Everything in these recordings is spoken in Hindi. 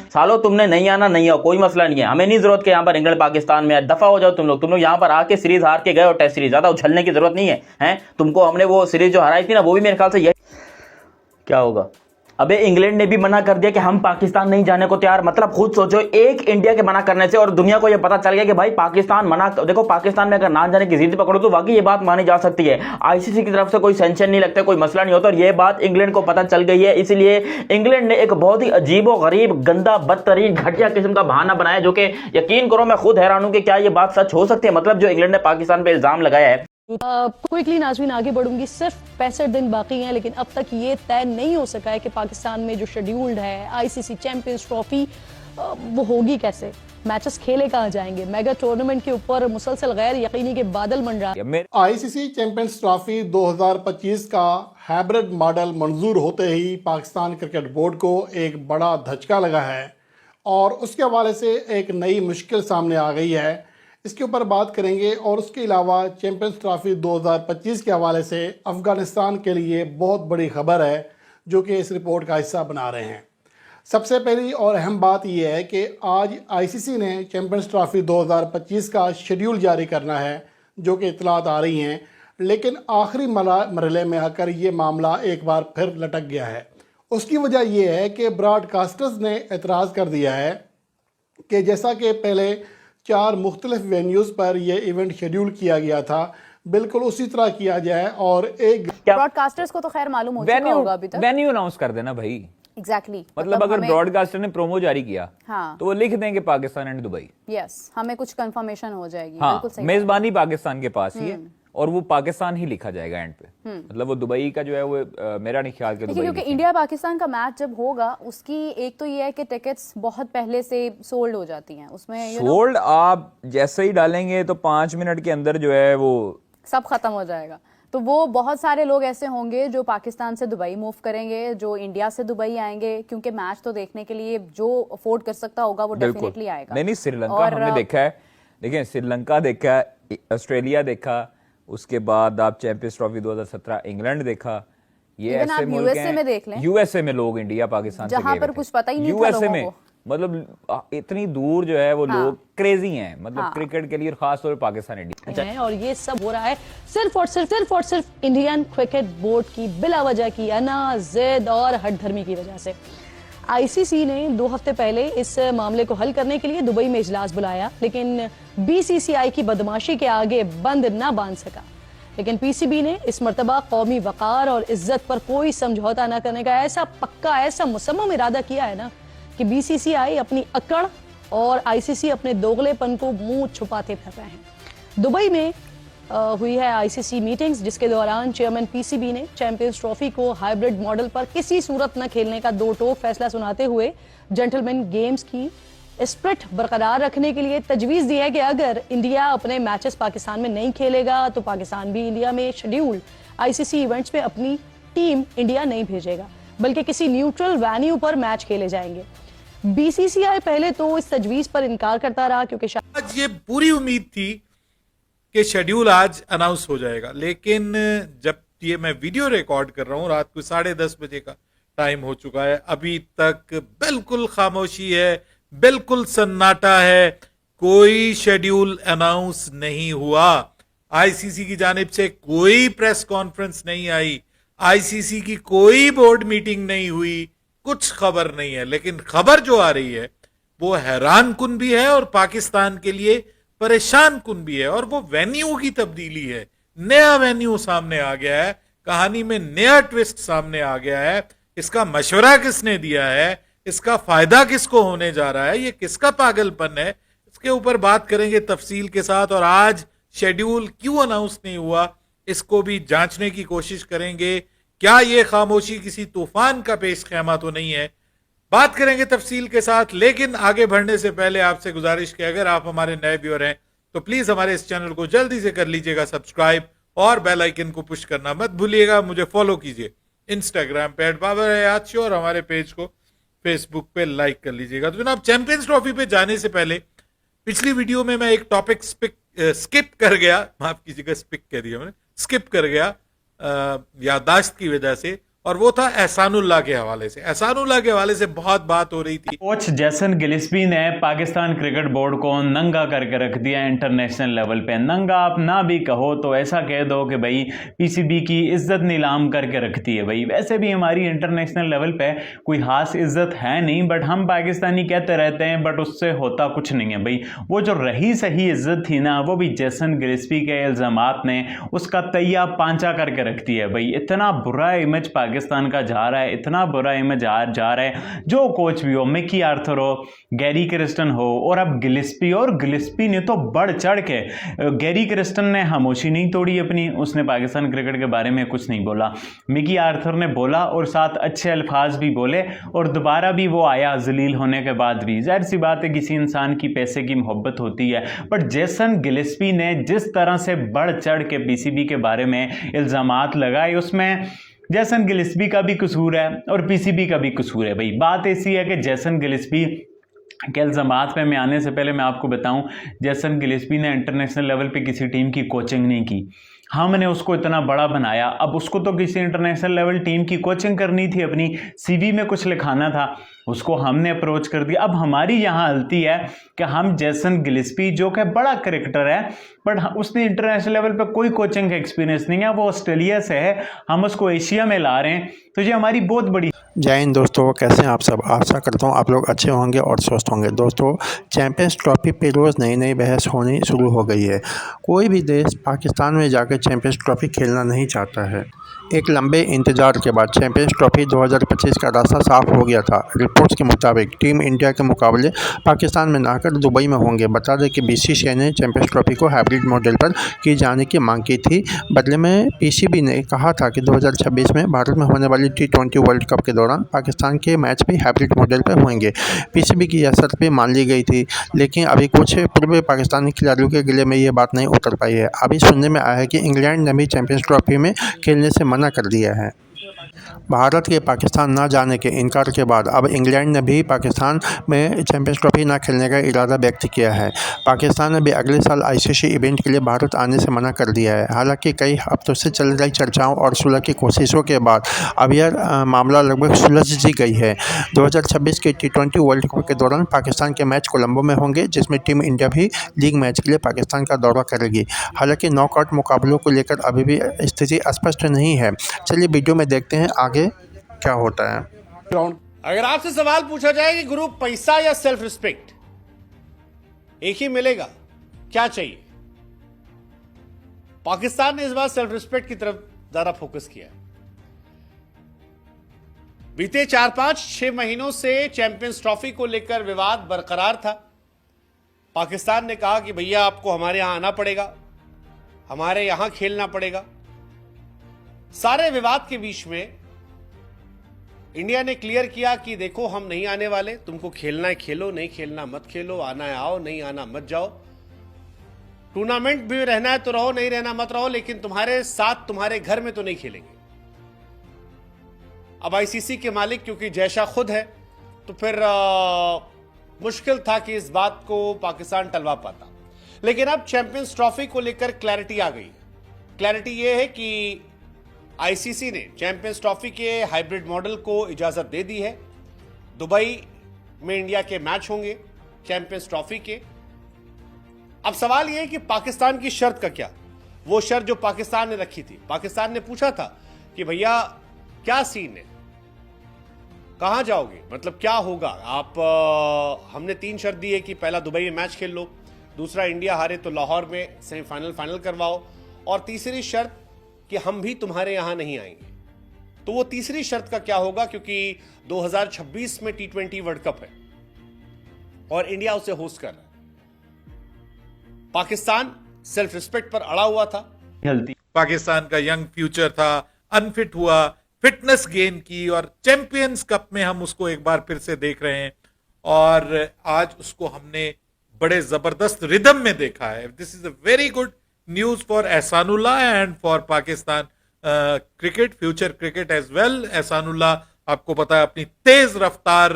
सालो तुमने नहीं आना, नहीं आओ, कोई मसला नहीं है, हमें नहीं जरूरत के यहाँ पर इंग्लैंड पाकिस्तान में दफा हो जाओ। तुम लोग यहाँ पर आके सीरीज हार के गए हो, टेस्ट सीरीज, ज्यादा उछलने की जरूरत नहीं है, हैं? तुमको हमने वो सीरीज जो हराई थी ना, वो भी मेरे ख्याल से ये क्या होगा। अबे इंग्लैंड ने भी मना कर दिया कि हम पाकिस्तान नहीं जाने को तैयार। मतलब खुद सोचो, एक इंडिया के मना करने से और दुनिया को ये पता चल गया कि भाई पाकिस्तान मना। देखो पाकिस्तान में अगर ना जाने की जिद पकड़ो तो वाकई ये बात मानी जा सकती है, आईसीसी की तरफ से कोई सेंशन नहीं लगता, कोई मसला नहीं होता। और ये बात इंग्लैंड को पता चल गई है, इसलिए इंग्लैंड ने एक बहुत ही अजीबो गरीब, गंदा, बदतरीन, घटिया किस्म का बहाना बनाया, जो कि यकीन करो मैं खुद हैरान हूं कि क्या ये बात सच हो सकती है। मतलब जो इंग्लैंड ने पाकिस्तान पे इल्जाम लगाया है। क्विकली नाज़रीन आगे बढ़ूंगी, सिर्फ 65 दिन बाकी हैं, लेकिन अब तक ये तय नहीं हो सका है कि पाकिस्तान में जो शेड्यूल्ड है आईसीसी चैंपियंस ट्रॉफी वो होगी कैसे, मैचेस खेले कहाँ जाएंगे। मेगा टूर्नामेंट के ऊपर मुसलसल गैर यकीनी के बादल मंडरा। आईसीसी चैंपियंस ट्रॉफी 2025 का हाइब्रिड मॉडल मंजूर होते ही पाकिस्तान क्रिकेट बोर्ड को एक बड़ा धचका लगा है और उसके हवाले से एक नई मुश्किल सामने आ गई है। इसके ऊपर बात करेंगे और उसके अलावा चैंपियंस ट्रॉफी 2025 के हवाले से अफ़गानिस्तान के लिए बहुत बड़ी खबर है जो कि इस रिपोर्ट का हिस्सा बना रहे हैं। सबसे पहली और अहम बात यह है कि आज आईसीसी ने चैंपियंस ट्रॉफी 2025 का शेड्यूल जारी करना है, जो कि इतलात आ रही हैं, लेकिन आखिरी मरहले में आकर ये मामला एक बार फिर लटक गया है। उसकी वजह यह है कि ब्रॉडकास्टर्स ने एतराज़ कर दिया है कि जैसा कि पहले 4 मुख्तलिफ वेन्यूज़ पर यह इवेंट शेड्यूल किया गया था, बिल्कुल उसी तरह किया जाए। और एक ब्रॉडकास्टर्स को तो खैर मालूम हो चुका होगा अभी तक, वेन्यू अनाउंस कर देना भाई। एग्जैक्टली मतलब अगर ब्रॉडकास्टर ने प्रोमो जारी किया हाँ, तो वो लिख देंगे पाकिस्तान एंड दुबई। यस, हमें कुछ कंफर्मेशन हो जाएगी। हाँ, बिल्कुल सही, मेजबानी पाकिस्तान के पास ही है और वो पाकिस्तान ही लिखा जाएगा एंड पे। मतलब वो दुबई का जो है वो मेरा नहीं ख्याल कि दुबई, क्योंकि इंडिया पाकिस्तान का मैच जब होगा उसकी एक तो ये है कि टिकट्स बहुत पहले से सोल्ड हो जाती हैं, उसमें सोल्ड आप जैसे ही डालेंगे तो 5 मिनट के अंदर जो है वो सब खत्म हो जाएगा। तो वो बहुत सारे लोग ऐसे होंगे जो पाकिस्तान से दुबई मूव करेंगे, जो इंडिया से दुबई आएंगे, क्योंकि मैच तो देखने के लिए जो अफोर्ड कर सकता होगा वो डेफिनेटली आएगा। नहीं, श्रीलंका हमने देखा है, देखिए श्रीलंका देखा, ऑस्ट्रेलिया देखा, उसके बाद आप चैंपियंस ट्रॉफी 2017 इंग्लैंड देखा। ये ऐसे मुल्क यूएसए में देख लें, यूएसए में लोग इंडिया पाकिस्तान से जहां पर कुछ पता ही नहीं था यूएसए लोगों में को। मतलब इतनी दूर जो है वो लोग क्रेजी हैं, मतलब क्रिकेट के लिए, खास तौर पर पाकिस्तान इंडिया। और ये सब हो रहा है सिर्फ और सिर्फ इंडियन क्रिकेट बोर्ड की बिला वजह की अना, जिद और हठधर्मी की वजह से। आईसीसी ने 2 हफ्ते पहले इस मामले को हल करने के लिए दुबई में इजलास बुलाया, लेकिन बीसीसीआई की बदमाशी के आगे बंद ना बांध सका। लेकिन पीसीबी ने इस मर्तबा कौमी वकार और इज्जत पर कोई समझौता न करने का ऐसा पक्का, ऐसा मुसम्मम इरादा किया है ना कि बीसीसीआई अपनी अकड़ और आईसीसी अपने दोगलेपन को मुंह छुपाते फिर रहे हैं। दुबई में हुई है आईसीसी मीटिंग्स, जिसके दौरान चेयरमैन पीसीबी ने चैंपियंस ट्रॉफी को हाइब्रिड मॉडल पर किसी सूरत न खेलने का 2 टोक फैसला सुनाते हुए जेंटलमैन गेम्स की स्प्रिट बरकरार रखने के लिए तजवीज़ दी है कि अगर इंडिया अपने मैचेस पाकिस्तान में नहीं खेलेगा तो पाकिस्तान भी इंडिया में शेड्यूल्ड आईसीसी इवेंट्स में अपनी टीम इंडिया नहीं भेजेगा, बल्कि किसी न्यूट्रल वेन्यू पर मैच खेले जाएंगे। बीसीसीआई पहले तो इस तजवीज़ पर इनकार करता रहा, क्योंकि आज ये पूरी उम्मीद थी कि शेड्यूल आज अनाउंस हो जाएगा, लेकिन जब ये मैं वीडियो रिकॉर्ड कर रहा हूँ, रात को 10:30 बजे का टाइम हो चुका है, अभी तक बिल्कुल खामोशी है, बिल्कुल सन्नाटा है, कोई शेड्यूल अनाउंस नहीं हुआ। आईसीसी की जानिब से कोई प्रेस कॉन्फ्रेंस नहीं आई, आईसीसी की कोई बोर्ड मीटिंग नहीं हुई, कुछ खबर नहीं है। लेकिन खबर जो आ रही है वो हैरान कुन भी है और पाकिस्तान के लिए परेशान कुन भी है, और वो वेन्यू की तब्दीली है। नया वेन्यू सामने आ गया है, कहानी में नया ट्विस्ट सामने आ गया है। इसका मशवरा किसने दिया है, इसका फायदा किसको होने जा रहा है, ये किसका पागलपन है, इसके ऊपर बात करेंगे तफसील के साथ। और आज शेड्यूल क्यों अनाउंस नहीं हुआ, इसको भी जांचने की कोशिश करेंगे। क्या ये खामोशी किसी तूफान का पेश खेमा तो नहीं है, बात करेंगे तफसील के साथ। लेकिन आगे बढ़ने से पहले आपसे गुजारिश कि अगर आप हमारे नए व्यूअर हैं तो प्लीज हमारे इस चैनल को जल्दी से कर लीजिएगा सब्सक्राइब और बेल आइकन को पुश करना मत भूलिएगा। मुझे फॉलो कीजिए इंस्टाग्राम पे @babar-e-achi और हमारे पेज को फेसबुक पे लाइक कर लीजिएगा। तो जनाब, चैंपियंस ट्रॉफी पे जाने से पहले पिछली वीडियो में मैं एक टॉपिक स्किप कर गया, माफ कीजिएगा, स्पिक कह दिया मैंने, स्किप कर गया याददाश्त की वजह से, और वो था एहसानुल्लाह के हवाले से। एहसानुल्लाह के हवाले से बहुत बात हो रही थी। कोच जेसन गिलिस्पी ने पाकिस्तान क्रिकेट बोर्ड को नंगा करके रख दिया इंटरनेशनल लेवल पे। नंगा आप ना भी कहो तो ऐसा कह दो कि भाई पीसीबी की इज्जत नीलाम करके रखती है। भाई वैसे भी हमारी इंटरनेशनल लेवल पे कोई खास इज्जत है नहीं, बट हम पाकिस्तानी कहते रहते हैं, बट उससे होता कुछ नहीं है। भाई वो जो रही सही इज्जत थी ना, वो भी जेसन गिलिस्पी के इल्जामात ने उसका तैया पांचा करके रख दिया है। भाई इतना बुरा इमेज पाकिस्तान का जा रहा है, इतना बुरा इमेज जा रहा है। जो कोच भी हो, मिकी आर्थर हो, गैरी क्रिस्टन हो, और अब गिलिस्पी, और गिलिस्पी ने तो बढ़ चढ़ के, गैरी क्रिस्टन ने खामोशी नहीं तोड़ी अपनी, उसने पाकिस्तान क्रिकेट के बारे में कुछ नहीं बोला। मिकी आर्थर ने बोला और साथ अच्छे अल्फाज भी बोले, और दोबारा भी वो आया जलील होने के बाद भी। जाहिर सी बात है किसी इंसान की पैसे की मोहब्बत होती है, बट जेसन गिलिस्पी ने जिस तरह से बढ़ चढ़ के पीसीबी के बारे में इल्जामात लगाए, उसमें जेसन गिलिस्पी का भी कसूर है और पीसीबी का भी कसूर है। भाई बात ऐसी है कि जेसन गिलिस्पी के इल्जामात पे मैं आने से पहले मैं आपको बताऊं, जेसन गिलिस्पी ने इंटरनेशनल लेवल पे किसी टीम की कोचिंग नहीं की। हमने उसको इतना बड़ा बनाया, अब उसको तो किसी इंटरनेशनल लेवल टीम की कोचिंग करनी थी, अपनी सीवी में कुछ लिखाना था, उसको हमने अप्रोच कर दिया। अब हमारी यहाँ गलती है कि हम जेसन गिलिस्पी, जो कि बड़ा क्रिकेटर है, बट उसने इंटरनेशनल लेवल पे कोई कोचिंग का एक्सपीरियंस नहीं है, वो ऑस्ट्रेलिया से है, हम उसको एशिया में ला रहे हैं, तो ये हमारी बहुत बड़ी। जय हिंद दोस्तों, कैसे हैं आप सब। आशा करता हूँ आप लोग अच्छे होंगे और स्वस्थ होंगे। दोस्तों, चैंपियंस ट्रॉफी पे रोज़ नई नई बहस होनी शुरू हो गई है। कोई भी देश पाकिस्तान में जाकर चैंपियंस ट्रॉफी खेलना नहीं चाहता है। एक लंबे इंतजार के बाद चैंपियंस ट्रॉफी 2025 का रास्ता साफ हो गया था। रिपोर्ट्स के मुताबिक टीम इंडिया के मुकाबले पाकिस्तान में ना कर दुबई में होंगे। बता दें कि बीसीसीआई ने चैंपियंस ट्रॉफी को हाइब्रिड मॉडल पर की जाने की मांग की थी। बदले में पीसीबी ने कहा था कि 2026 में भारत में होने वाली T20 वर्ल्ड कप के दौरान पाकिस्तान के मैच भी हाइब्रिड मॉडल पर होंगे। पीसीबी की यह शर्त भी मान ली गई थी, लेकिन अभी कुछ पूर्व पाकिस्तानी खिलाड़ियों के गले में ये बात नहीं उतर पाई है। अभी सुनने में आया है कि इंग्लैंड ने भी चैंपियंस ट्रॉफी में खेलने से मना कर दिया है। भारत के पाकिस्तान ना जाने के इनकार के बाद अब इंग्लैंड ने भी पाकिस्तान में चैंपियंस ट्रॉफी ना खेलने का इरादा व्यक्त किया है। पाकिस्तान ने भी अगले साल आईसीसी इवेंट के लिए भारत आने से मना कर दिया है। हालांकि कई हफ्तों से चल रही चर्चाओं और सुलह की कोशिशों के बाद अब यह मामला लगभग सुलझ सी गई है। 2026 के T20 वर्ल्ड कप के दौरान पाकिस्तान के मैच कोलंबो में होंगे, जिसमें टीम इंडिया भी लीग मैच के लिए पाकिस्तान का दौरा करेगी। हालांकि नॉकआउट मुकाबलों को लेकर अभी भी स्थिति स्पष्ट नहीं है। चलिए वीडियो में देखते हैं आगे क्या होता है। अगर आपसे सवाल पूछा जाए कि गुरु पैसा या सेल्फ रिस्पेक्ट एक ही मिलेगा, क्या चाहिए? पाकिस्तान ने इस बार सेल्फ रिस्पेक्ट की तरफ ज्यादा फोकस किया है। बीते 4-5-6 महीनों से चैंपियंस ट्रॉफी को लेकर विवाद बरकरार था। पाकिस्तान ने कहा कि भैया आपको हमारे यहां आना पड़ेगा, हमारे यहां खेलना पड़ेगा। सारे विवाद के बीच में इंडिया ने क्लियर किया कि देखो हम नहीं आने वाले, तुमको खेलना है खेलो, नहीं खेलना मत खेलो, आना है आओ, नहीं आना मत जाओ। टूर्नामेंट भी रहना है तो रहो, नहीं रहना मत रहो, लेकिन तुम्हारे साथ तुम्हारे घर में तो नहीं खेलेंगे। अब आईसीसी के मालिक क्योंकि जयशाह खुद है, तो फिर मुश्किल था कि इस बात को पाकिस्तान टलवा पाता। लेकिन अब चैंपियंस ट्रॉफी को लेकर क्लैरिटी आ गई। क्लैरिटी यह है कि आईसीसी ने चैंपियंस ट्रॉफी के हाइब्रिड मॉडल को इजाजत दे दी है। दुबई में इंडिया के मैच होंगे चैंपियंस ट्रॉफी के। अब सवाल यह है कि पाकिस्तान की शर्त का क्या? वो शर्त जो पाकिस्तान ने रखी थी, पाकिस्तान ने पूछा था कि भैया क्या सीन है, कहां जाओगे, मतलब क्या होगा आप? हमने 3 शर्त दी है कि पहला दुबई में मैच खेल लो, दूसरा इंडिया हारे तो लाहौर में सेमीफाइनल फाइनल करवाओ, और तीसरी शर्त कि हम भी तुम्हारे यहां नहीं आएंगे। तो वो तीसरी शर्त का क्या होगा? क्योंकि 2026 में T20 वर्ल्ड कप है और इंडिया उसे होस्ट कर रहा है। पाकिस्तान सेल्फ रिस्पेक्ट पर अड़ा हुआ था। पाकिस्तान का यंग फ्यूचर था, अनफिट हुआ, फिटनेस गेन की, और चैंपियंस कप में हम उसको एक बार फिर से देख रहे हैं, और आज उसको हमने बड़े जबरदस्त रिदम में देखा है। This is a very good news for Ehsanullah and for Pakistan cricket, future cricket as well. Ehsanullah आपको पता है अपनी तेज रफ्तार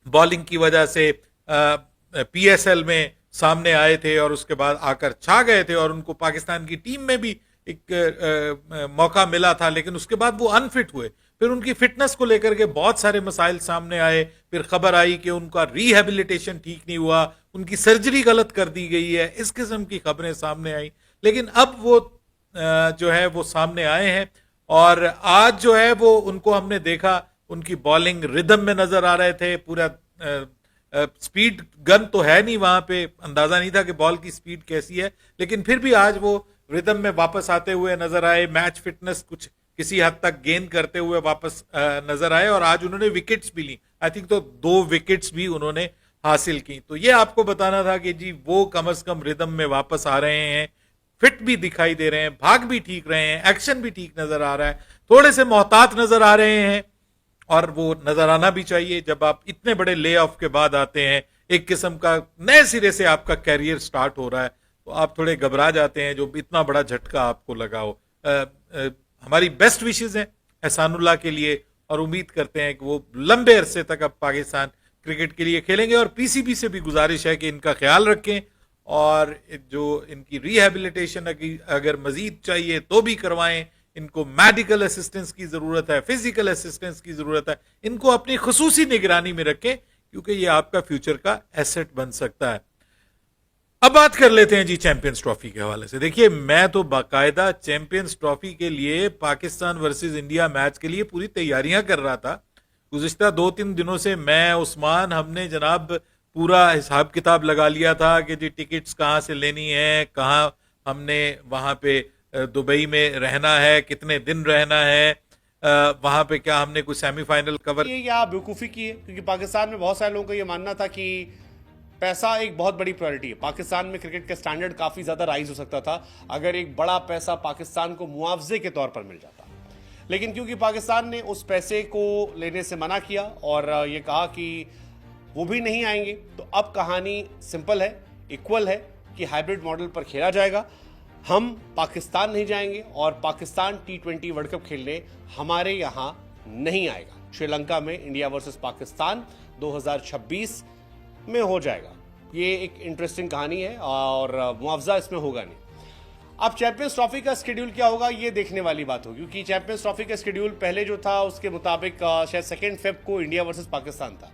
बॉलिंग की वजह से पीएसएल में सामने आए थे और उसके बाद आकर छा गए थे, और उनको पाकिस्तान की टीम में भी एक मौका मिला था, लेकिन उसके बाद वो अनफिट हुए। फिर उनकी फिटनेस को लेकर के बहुत सारे मसाइल सामने आए। फिर खबर आई कि उनका रिहेबिलिटेशन ठीक नहीं हुआ, उनकी सर्जरी गलत कर दी गई है, इस किस्म की खबरें सामने आई। लेकिन अब वो जो है वो सामने आए हैं, और आज जो है वो उनको हमने देखा, उनकी बॉलिंग रिदम में नजर आ रहे थे। पूरा स्पीड गन तो है नहीं वहां पे, अंदाजा नहीं था कि बॉल की स्पीड कैसी है, लेकिन फिर भी आज वो रिदम में वापस आते हुए नजर आए। मैच फिटनेस कुछ किसी हद तक गेन करते हुए वापस नजर आए, और आज उन्होंने विकेट्स भी ली। आई थिंक तो 2 विकेट्स भी उन्होंने हासिल की। तो ये आपको बताना था कि जी वो कम से कम रिदम में वापस आ रहे हैं, फिट भी दिखाई दे रहे हैं, भाग भी ठीक रहे हैं, एक्शन भी ठीक नजर आ रहा है, थोड़े से मोहतात नजर आ रहे हैं, और वो नजर आना भी चाहिए। जब आप इतने बड़े ले ऑफ के बाद आते हैं, एक किस्म का नए सिरे से आपका कैरियर स्टार्ट हो रहा है, तो आप थोड़े घबरा जाते हैं जो इतना बड़ा झटका आपको लगा हो। हमारी बेस्ट विशेस हैं एहसानुल्लाह के लिए, और उम्मीद करते हैं कि वो लंबे अरसे तक अब पाकिस्तान क्रिकेट के लिए खेलेंगे। और पीसीबी से भी गुजारिश है कि इनका ख्याल रखें, और जो इनकी रिहेबिलिटेशन अगर मजीद चाहिए तो भी करवाएं। इनको मेडिकल असिस्टेंस की जरूरत है, फिजिकल असिस्टेंस की जरूरत है, इनको अपनी खुसूसी निगरानी में रखें, क्योंकि ये आपका फ्यूचर का एसेट बन सकता है। अब बात कर लेते हैं जी चैंपियंस ट्रॉफी के हवाले से। देखिए, मैं तो बाकायदा चैंपियंस ट्रॉफी के लिए पाकिस्तान वर्सेस इंडिया मैच के लिए पूरी तैयारियां कर रहा था। गुज़िश्ता 2-3 दिनों से मैं, उस्मान, हमने जनाब पूरा हिसाब किताब लगा लिया था कि जी टिकट्स कहाँ से लेनी है, कहाँ हमने वहां पे दुबई में रहना है, कितने दिन रहना है, वहां पे क्या हमने कुछ सेमीफाइनल कवर। ये या बेवकूफ़ी की है, क्योंकि पाकिस्तान में बहुत सारे लोगों का ये मानना था कि पैसा एक बहुत बड़ी प्रायोरिटी है। पाकिस्तान में क्रिकेट का स्टैंडर्ड काफ़ी ज़्यादा राइज हो सकता था अगर एक बड़ा पैसा पाकिस्तान को मुआवजे के तौर पर मिल जाता। लेकिन क्योंकि पाकिस्तान ने उस पैसे को लेने से मना किया और ये कहा कि वो भी नहीं आएंगे, तो अब कहानी सिंपल है, इक्वल है कि हाइब्रिड मॉडल पर खेला जाएगा। हम पाकिस्तान नहीं जाएंगे और पाकिस्तान T20 वर्ल्ड कप खेलने हमारे यहाँ नहीं आएगा। श्रीलंका में इंडिया वर्सेस पाकिस्तान 2026 में हो जाएगा। ये एक इंटरेस्टिंग कहानी है और मुआवजा इसमें होगा नहीं। अब चैंपियंस ट्रॉफी का शेड्यूल क्या होगा ये देखने वाली बात होगी, क्योंकि चैंपियंस ट्रॉफी का शेड्यूल पहले जो था उसके मुताबिक शायद 2 फेब को इंडिया वर्सेस पाकिस्तान था,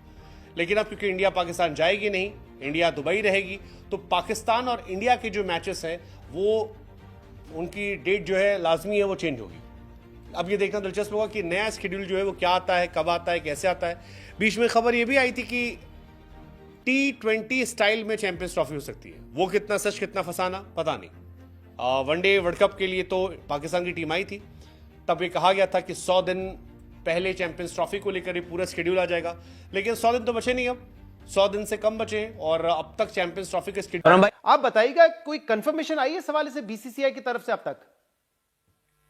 लेकिन अब क्योंकि इंडिया पाकिस्तान जाएगी नहीं, इंडिया दुबई रहेगी, तो पाकिस्तान और इंडिया के जो मैचेस हैं वो उनकी डेट जो है लाजमी है वो चेंज होगी। अब ये देखना दिलचस्प होगा कि नया शेड्यूल जो है वो क्या आता है, कब आता है, कैसे आता है। बीच में खबर ये भी आई थी कि T20 स्टाइल में चैंपियंस ट्रॉफी हो सकती है। वो कितना सच कितना फसाना पता नहीं। वनडे वर्ल्ड कप के लिए तो पाकिस्तान की टीम आई थी, तब ये कहा गया था कि 100 दिन पहले चैंपियंस ट्रॉफी को लेकर पूरा शेड्यूल आ जाएगा, लेकिन 100 दिन तो बचे नहीं, अब 100 दिन से कम बचे और अब तक चैंपियंस ट्रॉफी का शेड्यूल। आप बताइएगा कोई कंफर्मेशन आई है इस हवाले से बीसीसीआई की तरफ से अब तक?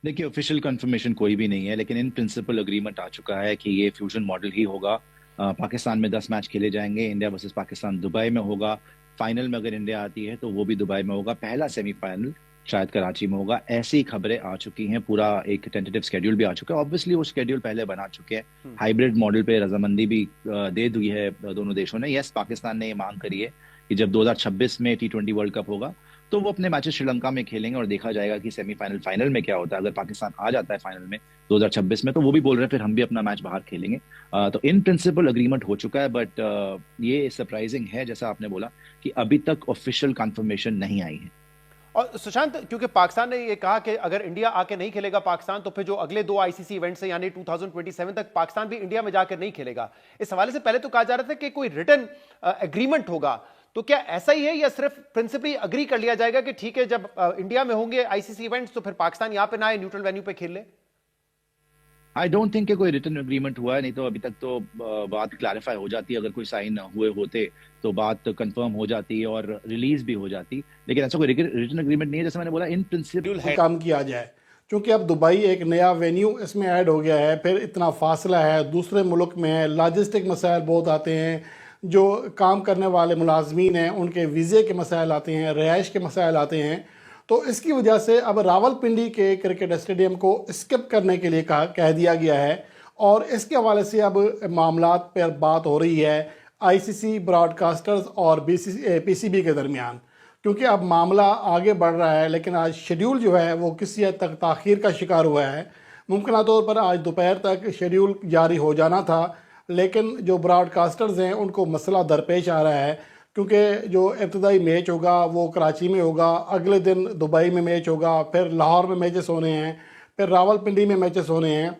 देखिए, ऑफिशियल कंफर्मेशन कोई भी नहीं है, लेकिन इन प्रिंसिपल अग्रीमेंट आ चुका है कि ये फ्यूजन मॉडल ही होगा। पाकिस्तान में 10 मैच खेले जाएंगे, इंडिया वर्सेस पाकिस्तान दुबई में होगा, फाइनल में अगर इंडिया आती है तो वो भी दुबई में होगा, पहला सेमीफाइनल शायद कराची में होगा। ऐसी खबरें आ चुकी हैं, पूरा एक टेंटेटिव स्केड्यूल भी आ चुका है। ऑब्वियसली वो स्केड्यूल पहले बना चुके हैं, हाइब्रिड मॉडल पे रजामंदी भी दे दी है दोनों देशों ने। यस, पाकिस्तान ने ये मांग करी है कि जब 2026 में T20 वर्ल्ड कप होगा तो वो अपने मैचेस श्रीलंका में खेलेंगे और देखा जाएगा कि सेमीफाइनल फाइनल में क्या होता है। अगर पाकिस्तान आ जाता है फाइनल में 2026 में तो वो भी बोल रहे हैं फिर हम भी अपना मैच बाहर खेलेंगे। तो इन प्रिंसिपल अग्रीमेंट हो चुका है, बट ये सरप्राइजिंग है जैसा आपने बोला कि अभी तक ऑफिशियल कंफर्मेशन नहीं आई है। और सुशांत, क्योंकि पाकिस्तान ने ये कहा कि अगर इंडिया आके नहीं खेलेगा पाकिस्तान तो फिर जो अगले 2 आईसीसी इवेंट्स हैं यानी 2027 तक पाकिस्तान भी इंडिया में जाकर नहीं खेलेगा। इस हवाले से पहले तो कहा जा रहा था कि कोई रिटन एग्रीमेंट होगा, तो क्या ऐसा ही है या सिर्फ प्रिंसिपली अग्री कर लिया जाएगा कि ठीक है जब इंडिया में होंगे आईसीसी इवेंट्स तो फिर पाकिस्तान यहां पे ना आए, न्यूट्रल वेन्यू पे खेल ले? आई डोंट थिंक कि कोई रिटन एग्रीमेंट हुआ है, नहीं तो अभी तक तो बात क्लैरिफाई हो जाती। अगर कोई साइन हुए होते तो बात कंफर्म हो जाती और रिलीज भी हो जाती, लेकिन ऐसा कोई रिटन एग्रीमेंट नहीं है। जैसे मैंने बोला, इन प्रिंसिपल काम किया जाए, क्योंकि अब दुबई एक नया वेन्यू इसमें ऐड हो गया है, फिर इतना फासला है, दूसरे मुल्क में है, लॉजिस्टिक मसाइल बहुत आते हैं, जो काम करने वाले मुलाजमीन हैं उनके वीज़े के मसाइल आते हैं, रिहाइश के मसाइल आते हैं। तो इसकी वजह से अब रावलपिंडी के क्रिकेट स्टेडियम को स्किप करने के लिए कह दिया गया है, और इसके हवाले से अब मामलात पर बात हो रही है आईसीसी, ब्रॉडकास्टर्स और पीसीबी के दरमियान, क्योंकि अब मामला आगे बढ़ रहा है, लेकिन आज शेड्यूल जो है वो किसी हद तक ताख़ीर का शिकार हुआ है। मुमकिन तौर पर आज दोपहर तक शेड्यूल जारी हो जाना था, लेकिन जो ब्रॉडकास्टर्स हैं उनको मसला दरपेश आ रहा है, क्योंकि जो इब्तदाई मैच होगा वो कराची में होगा, अगले दिन दुबई में मैच होगा, फिर लाहौर में मैचेस होने हैं, फिर रावलपिंडी में मैचेस होने हैं।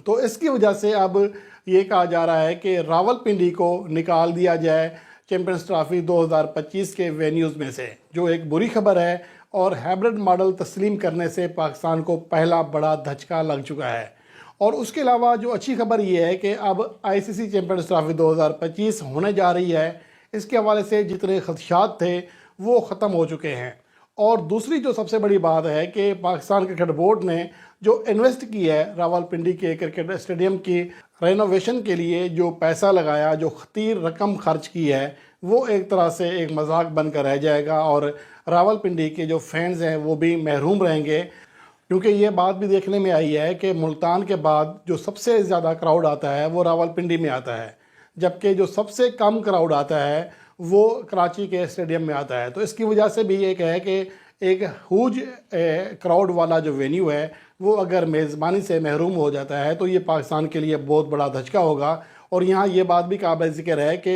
तो इसकी वजह से अब ये कहा जा रहा है कि रावलपिंडी को निकाल दिया जाए चैंपियंस ट्रॉफी 2025 के वेन्यूज़ में से, जो एक बुरी खबर है। और हाइब्रिड मॉडल तस्लीम करने से पाकिस्तान को पहला बड़ा धचका लग चुका है। और उसके अलावा जो अच्छी खबर ये है कि अब आईसीसी चैंपियंस ट्रॉफी 2025 होने जा रही है। इसके हवाले से जितने खदशात थे वो ख़त्म हो चुके हैं। और दूसरी जो सबसे बड़ी बात है कि पाकिस्तान क्रिकेट बोर्ड ने जो इन्वेस्ट की है रावलपिंडी के क्रिकेट स्टेडियम की रेनोवेशन के लिए, जो पैसा लगाया, जो खतीर रकम खर्च की है, वो एक तरह से एक मजाक बनकर रह जाएगा। और रावलपिंडी के जो फैंस हैं वो भी महरूम रहेंगे, क्योंकि ये बात भी देखने में आई है कि मुल्तान के बाद जो सबसे ज़्यादा क्राउड आता है वो रावलपिंडी में आता है, जबकि जो सबसे कम क्राउड आता है वो कराची के स्टेडियम में आता है। तो इसकी वजह से भी एक है कि एक हुज क्राउड वाला जो वेन्यू है वो अगर मेज़बानी से महरूम हो जाता है तो ये पाकिस्तान के लिए बहुत बड़ा धचका होगा। और यहाँ ये बात भी काबिल ज़िक्र है कि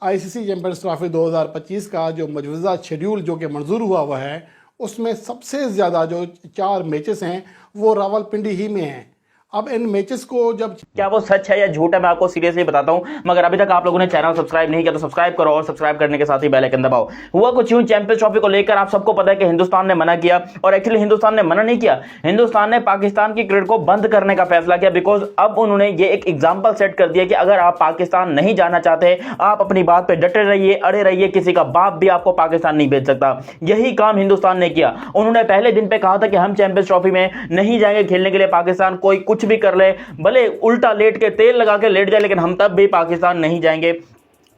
आईसीसी चैंपियंस ट्रॉफी 2025 का जो मजवूज़ा शेड्यूल जो कि मंजूर हुआ है, उसमें सबसे ज़्यादा जो 4 मैचेस हैं वो रावलपिंडी ही में हैं। अब इन मैचेस को जब क्या वो सच है या झूठ है मैं आपको सीरियसली बताता हूं, मगर अभी तक आप लोगों ने चैनल सब्सक्राइब नहीं किया तो सब्सक्राइब करो और सब्सक्राइब करने के साथ ही बेल आइकन दबाओ। हुआ कुछ यूं, चैंपियंस ट्रॉफी को लेकर आप सबको पता है कि हिंदुस्तान ने मना किया, और एक्चुअली हिंदुस्तान ने मना नहीं किया, हिंदुस्तान ने पाकिस्तान की क्रिकेट को बंद करने का फैसला किया। बिकॉज अब उन्होंने ये एक एग्जाम्पल सेट कर दिया कि अगर आप पाकिस्तान नहीं जाना चाहते, आप अपनी बात पर डटे रहिए, अड़े रहिए, किसी का बाप भी आपको पाकिस्तान नहीं भेज सकता। यही काम हिंदुस्तान ने किया। उन्होंने पहले दिन पे कहा था कि हम चैंपियंस ट्रॉफी में नहीं जाएंगे खेलने के लिए, पाकिस्तान कोई कुछ भी कर ले, भले उल्टा लेट के तेल लगा के लेट जाए, लेकिन हम तब भी पाकिस्तान नहीं जाएंगे,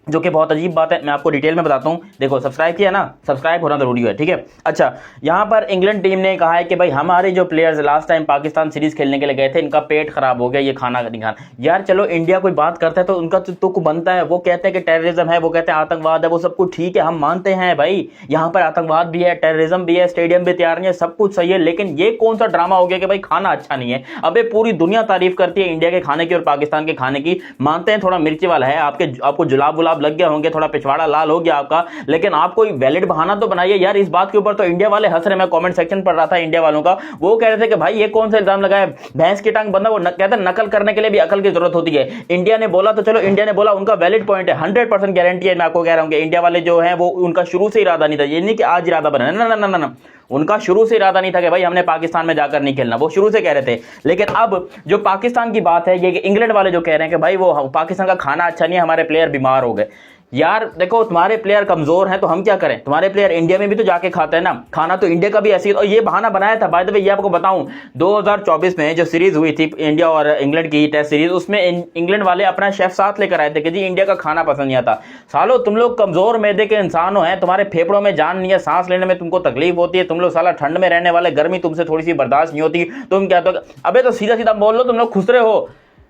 जो कि बहुत अजीब बात है। मैं आपको डिटेल में बताता हूं। देखो, सब्सक्राइब किया ना, सब्सक्राइब होना जरूरी है, ठीक है। अच्छा, यहां पर इंग्लैंड टीम ने कहा है कि भाई हमारे जो players last time Pakistan series खेलने के लिए गए थे, इनका पेट खराब हो गया, ये खाना नहीं खाना। यार चलो, इंडिया कोई बात करता है तो उनका तुक बनता है। वो कहते हैं कि टेररिज्म है, वो कहते हैं आतंकवाद है, वो सब कुछ ठीक है, हम मानते हैं भाई यहाँ पर आतंकवाद भी है, टेररिज्म भी है, स्टेडियम भी तैयार नहीं है, सब कुछ सही है। लेकिन ये कौन सा ड्रामा हो गया कि भाई खाना अच्छा नहीं है? अबे पूरी दुनिया तारीफ करती है इंडिया के खाने की और पाकिस्तान के खाने की। मानते हैं थोड़ा मिर्ची वाला है, आपको जुलाब गुलाब लग गया होंगे, थोड़ा पिछवाड़ा लाल हो गया आपका, लेकिन आप कोई वैलिड बहाना तो बनाइए यार। इस बात के ऊपर तो इंडिया वाले हंस रहे। मैं कमेंट सेक्शन पढ़ रहा था इंडिया वालों का, वो कह रहे थे कि भाई ये कौन सा इल्जाम लगाया, भैंस की टांग बंदा। वो कहते हैं नकल करने के लिए भी अकल की जरूरत होती है। इंडिया ने बोला तो चलो, इंडिया ने बोला, उनका वैलिड पॉइंट है, 100% गारंटी है। मैं आपको कह रहा हूं कि इंडिया वाले जो हैं वो, उनका शुरू से इरादा नहीं था, ये नहीं कि आज इरादा बना, ना, उनका शुरू से इरादा नहीं था कि भाई हमने पाकिस्तान में जाकर नहीं खेलना, वो शुरू से कह रहे थे। लेकिन अब जो पाकिस्तान की बात है, ये कि इंग्लैंड वाले जो कह रहे हैं कि भाई वो पाकिस्तान का खाना अच्छा नहीं है, हमारे प्लेयर बीमार हो गए। यार देखो, तुम्हारे प्लेयर कमजोर हैं तो हम क्या करें? तुम्हारे प्लेयर इंडिया में भी तो जाके खाते हैं ना, खाना तो इंडिया का भी ऐसी। और ये बहाना बनाया था, बाय द वे ये आपको बताऊं, 2024 में जो सीरीज हुई थी इंडिया और इंग्लैंड की टेस्ट सीरीज, उसमें इंग्लैंड वाले अपना शेफ साथ लेकर आए थे कि जी इंडिया का खाना पसंद नहीं आता। सालो, तुम लोग कमजोर मैदे के इंसान हैं, तुम्हारे फेफड़ों में जान नहीं है, सांस लेने में तुमको तकलीफ होती है, तुम लोग साला ठंड में रहने वाले, गर्मी तुमसे थोड़ी सी बर्दाश्त नहीं होती, तुम क्या तो अबे तो सीधा सीधा बोल लो, तुम लोग खुसरे हो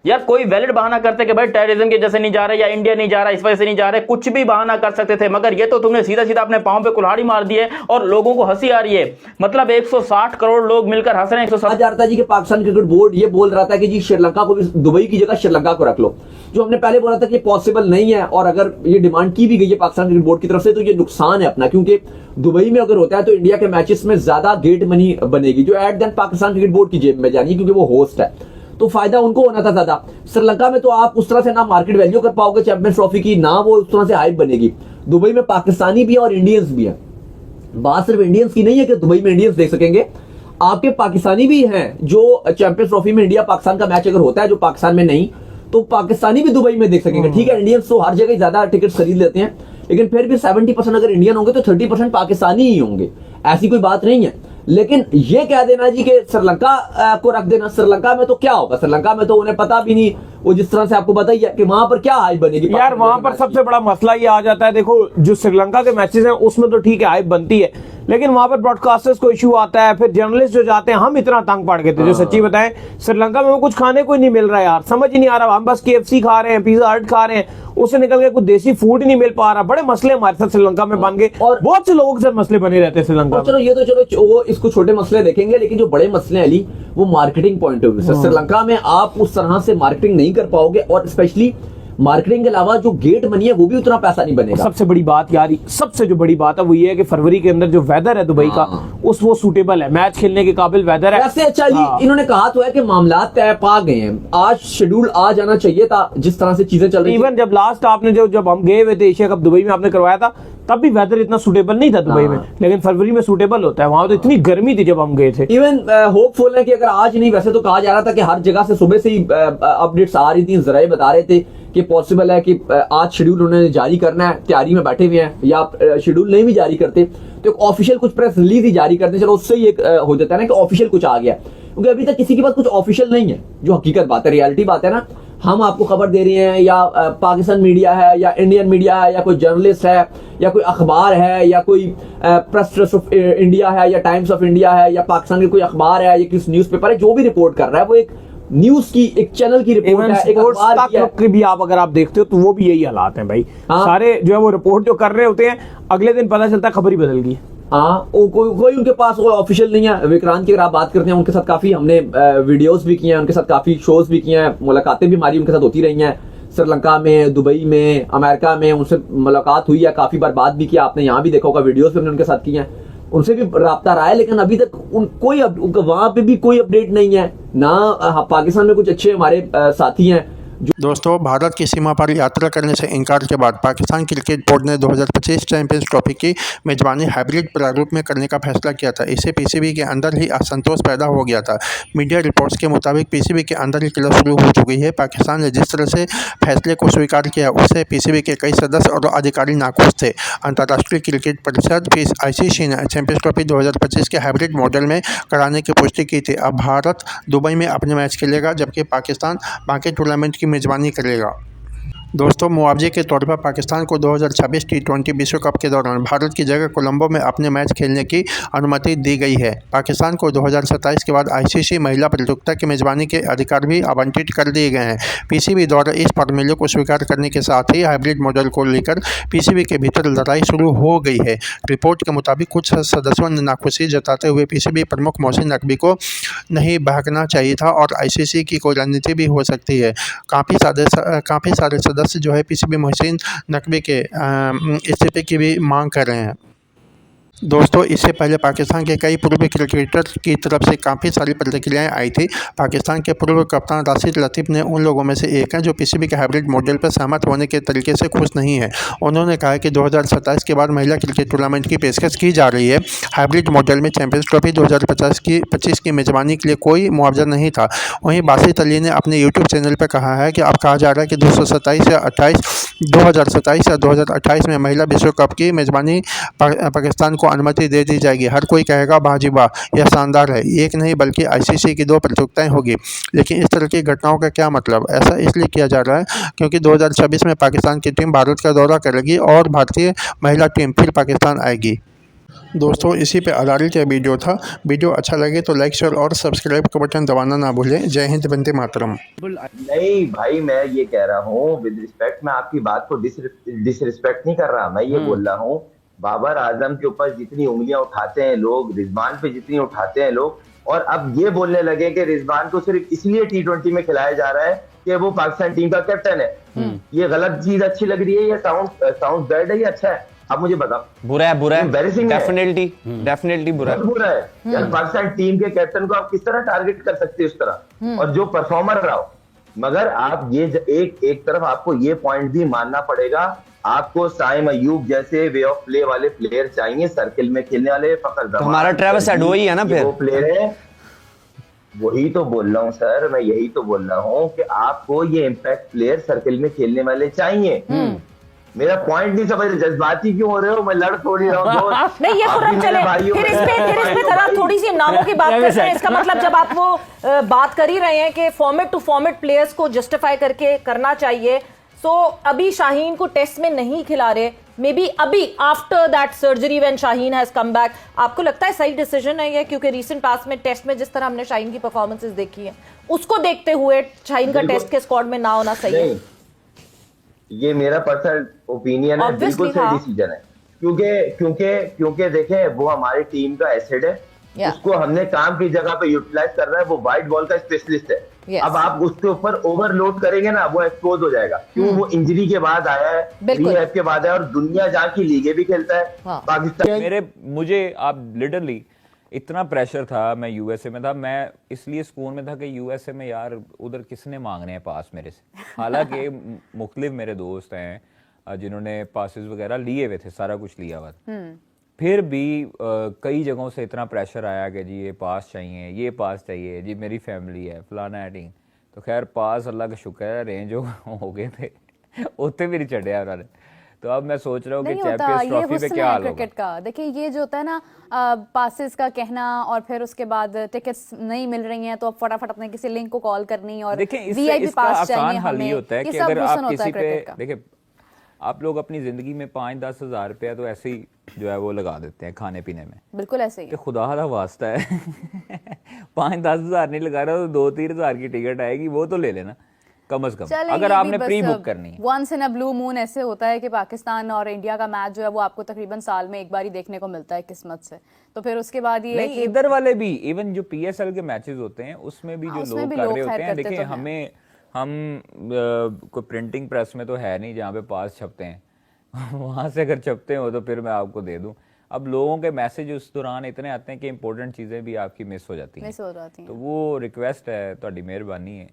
यार। कोई वैलिड बहाना करते कि भाई टेररिज्म के जैसे नहीं जा रहे, या इंडिया नहीं जा रहा, इस वजह से नहीं जा रहे, कुछ भी बहाना कर सकते थे, मगर ये तो तुमने सीधा सीधा अपने पांव पे कुल्हाड़ी मार दी है और लोगों को हंसी आ रही है। मतलब 160 करोड़ लोग मिलकर हंस रहे हैं। 160 जा रहा था जी कि पाकिस्तान क्रिकेट बोर्ड ये बोल रहा था कि जी श्रीलंका को भी, दुबई की जगह श्रीलंका को रख लो, जो हमने पहले बोला था कि पॉसिबल नहीं है। और अगर ये डिमांड की भी गई है पाकिस्तान क्रिकेट बोर्ड की तरफ से, तो ये नुकसान है अपना, क्योंकि दुबई में अगर होता है तो इंडिया के मैचेस में ज्यादा गेट मनी बनेगी, जो at then Pakistan cricket board की जेब में जानी, क्योंकि वो होस्ट है, तो फायदा उनको होना था ज्यादा। श्रीलंका में तो आप उस तरह से ना मार्केट वैल्यू कर पाओगे चैंपियंस ट्रॉफी की, ना वो उस तरह से हाइप बनेगी। दुबई में पाकिस्तानी भी है और इंडियंस भी है। बात सिर्फ इंडियंस की नहीं है कि दुबई में इंडियंस देख सकेंगे, आपके पाकिस्तानी भी हैं जो चैंपियंस ट्रॉफी में इंडिया पाकिस्तान का मैच अगर होता है, जो पाकिस्तान में नहीं, तो पाकिस्तानी भी दुबई में देख सकेंगे। ठीक है, इंडियंस तो हर जगह ज्यादा टिकट खरीद लेते हैं, लेकिन फिर भी 70% अगर इंडियन होंगे तो 30% पाकिस्तानी ही होंगे, ऐसी कोई बात नहीं है। लेकिन ये कह देना जी कि श्रीलंका को रख देना, श्रीलंका में तो क्या होगा? श्रीलंका में तो उन्हें पता भी नहीं, वो जिस तरह से आपको पता ही है कि वहां पर क्या हाइप बनेगी। यार वहां पर सबसे बड़ा मसला ये आ जाता है, देखो जो श्रीलंका के मैचेस हैं उसमें तो ठीक है हाइप बनती है, लेकिन वहां पर ब्रॉडकास्टर्स को इशू आता है, फिर जर्नलिस्ट जो जाते हैं, हम इतना तंग पड़ गए थे जो सच्ची बताएं श्रीलंका में वो कुछ खाने को ही नहीं मिल रहा यार, समझ ही नहीं आ रहा, हम बस KFC खा रहे हैं, पिज्जा हट खा रहे हैं, उससे निकल के कुछ देसी फूड ही नहीं मिल पा रहा। बड़े मसले हमारे साथ श्रीलंका में बन गए और बहुत से लोगों के साथ मसले बने रहते हैं श्रीलंका में। चलो ये तो चलो वो इसको छोटे मसले देखेंगे, लेकिन जो बड़े मसले हैं अली वो मार्केटिंग पॉइंट ऑफ व्यू से श्रीलंका में आप उस तरह से मार्केटिंग नहीं कर पाओगे, और स्पेशली मार्केटिंग के अलावा जो गेट मनी है वो भी उतना पैसा नहीं बनेगा। सबसे बड़ी बात यार, सबसे जो बड़ी बात है वो ये है कि फरवरी के अंदर जो वेदर है दुबई का उस वो सूटेबल है, मैच खेलने के काबिल वेदर है। वैसे अच्छा इन्होंने कहा तो है कि मामला तय पा गए हैं, आज शेड्यूल आ जाना चाहिए था जिस तरह से चीजें चल रही। इवन जब लास्ट आपने जब हम गए हुए थे एशिया कप दुबई में आपने करवाया था, तब भी वेदर इतना सूटेबल नहीं था दुबई में, लेकिन फरवरी में सूटेबल होता है। वहां तो इतनी गर्मी थी जब हम गए थे। इवन होपफुल है कि अगर आज नहीं, वैसे तो कहा जा रहा था कि हर जगह से सुबह से ही अपडेट्स आ रही थी, जराए बता रहे थे कि पॉसिबल है कि आज शेड्यूल उन्होंने जारी करना है, तैयारी में बैठे हुए हैं, या शेड्यूल नहीं भी जारी करते तो एक ऑफिशियल कुछ प्रेस रिलीज ही जारी करते, चलो उससे ही एक हो जाता है ना कि ऑफिशियल कुछ आ गया, क्योंकि अभी तक किसी के पास कुछ ऑफिशियल नहीं है, जो हकीकत बात है, रियलिटी बात है ना। हम आपको खबर दे रहे हैं, या पाकिस्तान मीडिया है, या इंडियन मीडिया है, या कोई जर्नलिस्ट है, या कोई अखबार है, या कोई प्रेस ट्रस्ट ऑफ इंडिया है, या टाइम्स ऑफ इंडिया है, या पाकिस्तान के कोई अखबार है, या किसी न्यूज़पेपर है, जो भी रिपोर्ट कर रहा है वो एक न्यूज की, एक चैनल की रिपोर्ट है, एक अखबार की भी आप अगर आप देखते हो तो वो भी यही हालात हैं भाई। सारे जो है वो रिपोर्ट जो कर रहे होते हैं, अगले दिन पता चलता है खबर ही बदल गई। हाँ, कोई उनके पास कोई ऑफिशियल नहीं है। विक्रांत की अगर आप बात करते हैं, उनके साथ काफी हमने वीडियोस भी किए हैं, उनके साथ काफी शोज भी किए हैं, मुलाकातें भी हमारी उनके साथ होती रही हैं, श्रीलंका में, दुबई में, अमेरिका में उनसे मुलाकात हुई है, काफी बार बात भी किया, आपने यहाँ भी देखा होगा, वीडियोस भी हमने उनके साथ किए हैं, उनसे भी राब्ता रहा है, लेकिन अभी तक वहां पे भी कोई अपडेट नहीं है ना। पाकिस्तान में कुछ अच्छे हमारे साथी हैं। दोस्तों, भारत की सीमा पर यात्रा करने से इनकार के बाद पाकिस्तान क्रिकेट बोर्ड ने 2025 चैंपियंस ट्रॉफी की मेजबानी हाइब्रिड प्रारूप में करने का फैसला किया था। इससे PCB के अंदर ही असंतोष पैदा हो गया था। मीडिया रिपोर्ट्स के मुताबिक PCB के अंदर ही किला शुरू हो चुकी है। पाकिस्तान ने जिस तरह से फैसले को स्वीकार किया उससे PCB के कई सदस्य और अधिकारी नाखुश थे। अंतर्राष्ट्रीय क्रिकेट परिषद ICC ने चैंपियंस ट्रॉफी 2025 के हाइब्रिड मॉडल में कराने की पुष्टि की थी। अब भारत दुबई में अपने मैच खेलेगा, जबकि पाकिस्तान बाकी टूर्नामेंट की मेजबानी करेगा। दोस्तों, मुआवजे के तौर पर पाकिस्तान को 2026 T20 विश्व कप के दौरान भारत की जगह कोलंबो में अपने मैच खेलने की अनुमति दी गई है। पाकिस्तान को 2027 के बाद ICC महिला प्रतियोगिता की मेजबानी के अधिकार भी आवंटित कर दिए गए हैं। PCB द्वारा इस फॉर्मूले को स्वीकार करने के साथ ही हाइब्रिड मॉडल को लेकर PCB के भीतर लड़ाई शुरू हो गई है। रिपोर्ट के मुताबिक कुछ सदस्यों ने नाखुशी जताते हुए PCB प्रमुख मोहसिन नकवी को नहीं बहकना चाहिए था और ICC की कोई रणनीति भी हो सकती है। काफ़ी सारे सदस्य जो है PCB मोहसिन नकवी के इस्तीफे की भी मांग कर रहे हैं। दोस्तों, इससे पहले पाकिस्तान के कई पूर्व क्रिकेटर्स की तरफ से काफ़ी सारी प्रतिक्रियाएं आई थी। पाकिस्तान के पूर्व कप्तान राशिद लतीफ़ ने उन लोगों में से एक हैं जो PCB के हाइब्रिड मॉडल पर सहमत होने के तरीके से खुश नहीं है। उन्होंने कहा कि 2027 के बाद महिला क्रिकेट टूर्नामेंट की पेशकश की जा रही है। हाइब्रिड मॉडल में चैंपियंस ट्रॉफी 2025 की मेजबानी के लिए कोई मुआवजा नहीं था। वहीं बासित अली ने अपने यूट्यूब चैनल पर कहा है कि अब कहा जा रहा है कि 2027 या 2028 में महिला विश्व कप की मेजबानी पाकिस्तान को अनुमति दे दी जाएगी। हर कोई कहेगा वाह जी वाह, यह शानदार है। एक नहीं बल्कि ICC की 2 प्रतियोगिताएं होगी। लेकिन इस तरह की घटनाओं का क्या मतलब? ऐसा इसलिए किया जा रहा है क्योंकि 2026 में पाकिस्तान की टीम भारत का दौरा करेगी और भारतीय महिला टीम फिर पाकिस्तान आएगी। दोस्तों, इसी पे आधारित यह वीडियो था। वीडियो अच्छा लगे तो लाइक, शेयर और सब्सक्राइब का बटन दबाना ना भूलें। जय हिंद, वंदे मातरम। नहीं भाई, मैं ये कह रहा हूँ विद रिस्पेक्ट, मैं आपकी बात को डिसरिस्पेक्ट नहीं कर रहा। मैं ये बोल रहा हूँ बाबर आजम के ऊपर जितनी उंगलियां उठाते हैं लोग, रिजवान पे जितनी उठाते हैं लोग, और अब ये बोलने लगे कि रिजवान को सिर्फ इसलिए T20 में खिलाया जा रहा है कि वो पाकिस्तान टीम का कैप्टन है। ये गलत चीज अच्छी लग रही है, ये साउंड बैड है, ये अच्छा है? आप मुझे बताओ। बुरा है, एम्बैरेसिंग है, डेफिनेटली बुरा है। यार, पाकिस्तान टीम के कैप्टन को आप किस तरह टारगेट कर सकते हो उस तरह, और जो परफॉर्मर रहा हो। मगर आप ये एक तरफ आपको ये पॉइंट भी मानना पड़ेगा, आपको साइम अयूब जैसे वे ऑफ प्ले वाले प्लेयर चाहिए, सर्किल में खेलने वाले। फखर हमारा ट्रेविस हेड वही है ना, फिर वो प्लेयर है। वही तो बोल रहा हूँ सर, मैं यही तो बोल रहा हूँ कि आपको ये इम्पैक्ट प्लेयर सर्किल में खेलने वाले चाहिए। मेरा पॉइंट नहीं समझ रहे, जज्बाती क्यों हो रहे हो? मैं लड़ थोड़ी रहा हूँ दोस्त। नहीं ये खुर्रम चले, फिर इस पे जरा थोड़ी सी नामों की बात करते हैं। इसका मतलब जब आप वो बात कर ही रहे हैं कि फॉर्मेट टू फॉर्मेट प्लेयर्स को जस्टिफाई करके करना चाहिए, तो अभी शाहीन को टेस्ट में नहीं खिला रहे, मे बी अभी after that surgery when Shaheen has come back, आपको लगता है सही डिसीजन है ये? क्योंकि रीसेंट पास में टेस्ट में जिस तरह हमने शाहीन की परफॉर्मेंसेस देखी है, उसको देखते हुए शाहीन का टेस्ट के स्क्वाड में ना होना सही है? ये मेरा पर्सनल ओपिनियन है, बिल्कुल सही डिसीजन है, क्योंकि देखें वो हमारी टीम का एसेट है, उसको हमने काम की जगह पे यूटिलाइज कर रहा है, वो वाइट बॉल का स्पेशलिस्ट है। अब आप उसके ऊपर ओवरलोड करेंगे ना, वो एक्सपोज हो जाएगा। क्यों? वो इंजरी के बाद आया है, रिहैब के बाद आया, और दुनिया जहाँ की लीगे भी खेलता है पाकिस्तान। मुझे आप लिटरली इतना प्रेशर था, मैं यूएसए में था, मैं इसलिए सुकून में था कि यूएसए में यार उधर किसने मांगने हैं पास मेरे से। हालांकि मुख्तलिफ मेरे दोस्त हैं जिन्होंने पासेस वगैरह लिए हुए थे, सारा कुछ लिया हुआ था, फिर भी कई जगहों से इतना प्रेशर आया कि जी ये पास चाहिए, ये पास चाहिए, जी मेरी फैमिली है, फलाना एडिंग। तो खैर पास अल्लाह का शुक्र है रेंज हो गए थे, उत्ते भी नहीं चढ़िया उन्होंने। तो अब मैं सोच रहा हूँ कि चैंपियंस ट्रॉफी पे क्या हाल होगा क्रिकेट का। देखिए ये जो होता है ना पासेस का कहना, और फिर उसके बाद टिकट्स नहीं मिल रही हैं तो अब फटाफट अपने किसी लिंक को कॉल करनी, और वीआईपी पास चाहिए हमें, होता है कि अगर आप किसी पे देखिए, आप लोग अपनी जिंदगी में 5-10 हज़ार रुपया तो ऐसे ही जो है वो लगा देते हैं खाने पीने में, बिल्कुल ऐसे ही, कि खुदा का वास्ता है 5-10 हज़ार नहीं लगा रहा तो 2-3 हज़ार की टिकट आएगी, वो तो ले लेना कम से कम, अगर आपने प्री बुक करनी है। Once in a blue moon ऐसे होता है कि पाकिस्तान और इंडिया का मैच जो है वो आपको तकरीबन साल में एक बार ही देखने को मिलता है किस्मत से, तो फिर उसके बाद ये नहीं, इधर वाले भी इवन जो पीएसएल के मैचेस होते हैं उसमें भी जो लोग कर रहे होते हैं, देखिए हमें कोई प्रिंटिंग प्रेस में तो है नहीं जहाँ पे पास छपते हैं वहां से अगर छपते हो तो फिर मैं आपको दे दूं। अब लोगों के मैसेज उस दौरान इतने आते हैं कि इंपॉर्टेंट चीजें भी आपकी मिस हो जाती हैं, तो वो रिक्वेस्ट है, तुम्हारी मेहरबानी है।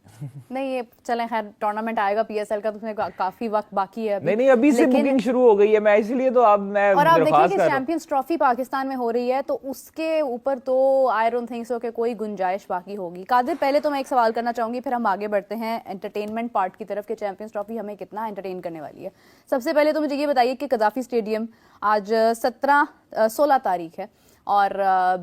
नहीं ये चलें, खैर टूर्नामेंट आएगा पीएसएल का, तो उसमें काफी वक्त बाकी है नहीं अभी से बुकिंग शुरू हो गई है, मैं इसलिए तो अब मैं और आप देखिए कि चैंपियंस ट्रॉफी पाकिस्तान में हो रही है, तो उसके ऊपर तो आई डोंट थिंक सो कि कोई गुंजाइश बाकी होगी। कादिर पहले तो मैं एक सवाल करना चाहूंगी, फिर हम आगे बढ़ते हैं एंटरटेनमेंट पार्ट की तरफ कि चैंपियंस ट्रॉफी हमें कितना एंटरटेन करने वाली है। सबसे पहले तो मुझे ये बताइए कि कदाफी स्टेडियम आज 16 तारीख है और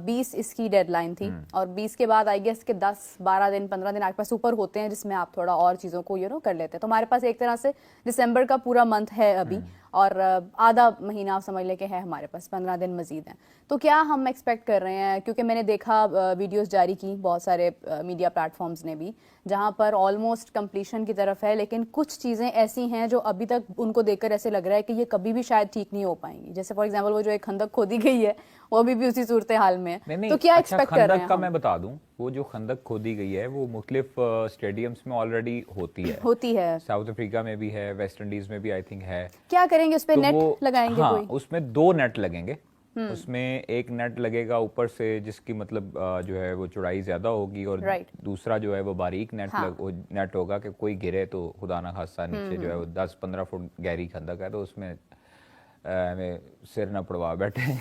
20 इसकी डेडलाइन थी, और 20 के बाद आई गेस के 10-12 दिन 15 दिन आपके पास ऊपर होते हैं जिसमें आप थोड़ा और चीज़ों को कर लेते हैं। तो हमारे पास एक तरह से दिसंबर का पूरा मंथ है अभी, और आधा महीना आप समझ लें कि है हमारे पास, 15 दिन मजीद हैं। तो क्या हम एक्सपेक्ट कर रहे हैं, क्योंकि मैंने देखा वीडियोस जारी की बहुत सारे मीडिया प्लेटफॉर्म्स ने भी, जहां पर ऑलमोस्ट कंप्लीशन की तरफ है, लेकिन कुछ चीज़ें ऐसी हैं जो अभी तक उनको देखकर ऐसे लग रहा है कि ये कभी भी शायद ठीक नहीं हो पाएंगी। जैसे फॉर एग्जाम्पल वो जो एक खंदक खोदी गई है वो अभी भी उसी सूरत हाल में है। तो क्या एक्सपेक्ट कर रहे हैं? मैं बता दूं, वो जो खंदक खोदी गई है वो मुख्तलिफ स्टेडियम्स में ऑलरेडी होती है, साउथ अफ्रीका में भी है, वेस्ट इंडीज में भी आई थिंक है। क्या करेंगे उस पे? तो नेट लगाएंगे? हाँ, उसमें 2 नेट लगेंगे। उसमें एक नेट लगेगा ऊपर से जिसकी मतलब जो है वो चौड़ाई ज्यादा होगी, और दूसरा जो है वो बारीक नेट होगा कि कोई गिरे तो खुदा ना खास्ता नीचे जो है वो 10-15 फुट गहरी खंदक है, तो उसमें हमें सिर ना पड़वा बैठे